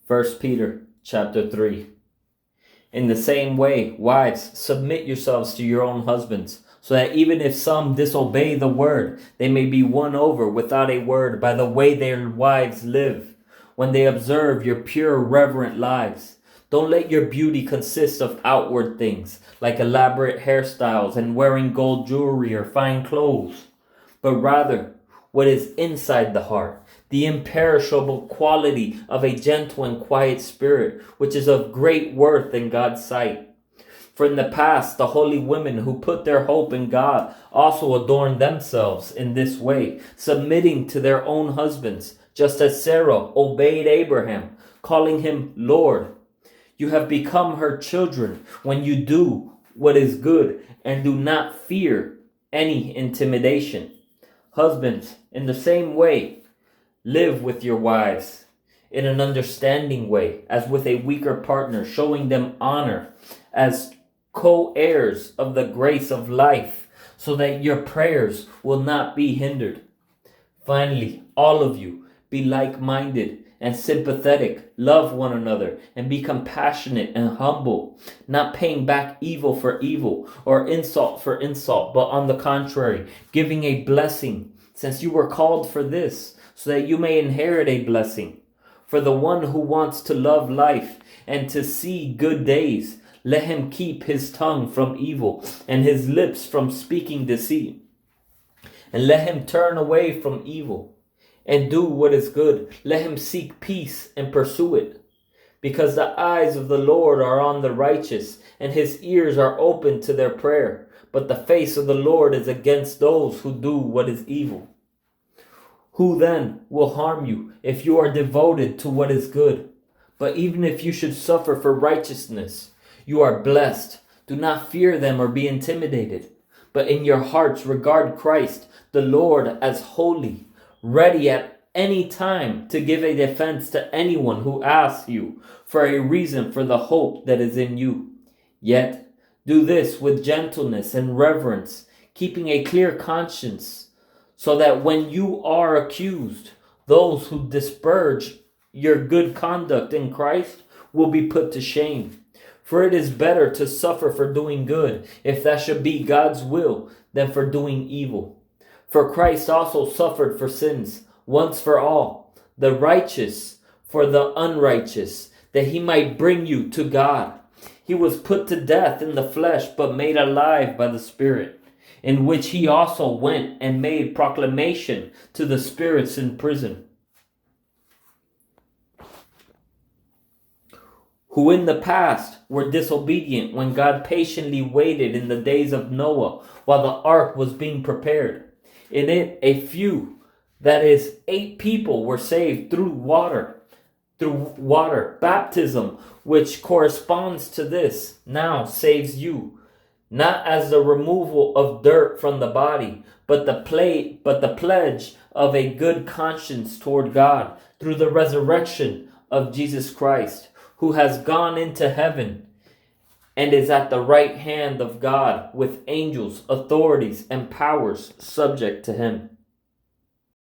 First Peter chapter 3. In the same way, wives, submit yourselves to your own husbands, so that even if some disobey the word, they may be won over without a word by the way their wives live, when they observe your pure, reverent lives. Don't let your beauty consist of outward things, like elaborate hairstyles and wearing gold jewelry or fine clothes, but rather what is inside the heart, the imperishable quality of a gentle and quiet spirit, which is of great worth in God's sight. For in the past, the holy women who put their hope in God also adorned themselves in this way, submitting to their own husbands, just as Sarah obeyed Abraham, calling him Lord. You have become her children when you do what is good and do not fear any intimidation. Husbands, in the same way, live with your wives in an understanding way, as with a weaker partner, showing them honor as co-heirs of the grace of life, so that your prayers will not be hindered. Finally, all of you, be like-minded and sympathetic, love one another, and be compassionate and humble, not paying back evil for evil or insult for insult, but on the contrary, giving a blessing, since you were called for this, so that you may inherit a blessing. For the one who wants to love life and to see good days, let him keep his tongue from evil and his lips from speaking deceit. And let him turn away from evil and do what is good. Let him seek peace and pursue it. Because the eyes of the Lord are on the righteous, and his ears are open to their prayer. But the face of the Lord is against those who do what is evil. Who then will harm you if you are devoted to what is good? But even if you should suffer for righteousness, you are blessed. Do not fear them or be intimidated. But in your hearts regard Christ, the Lord, as holy, ready at any time to give a defense to anyone who asks you for a reason for the hope that is in you. Yet do this with gentleness and reverence, keeping a clear conscience, so that when you are accused, those who disparage your good conduct in Christ will be put to shame. For it is better to suffer for doing good, if that should be God's will, than for doing evil. For Christ also suffered for sins, once for all, the righteous for the unrighteous, that he might bring you to God. He was put to death in the flesh, but made alive by the Spirit, in which he also went and made proclamation to the spirits in prison, who in the past were disobedient when God patiently waited in the days of Noah while the ark was being prepared. In it, a few, that is, 8 people, were saved through water. Baptism, which corresponds to this, now saves you, not as the removal of dirt from the body, but the pledge of a good conscience toward God through the resurrection of Jesus Christ, who has gone into heaven and is at the right hand of God, with angels, authorities, and powers subject to him.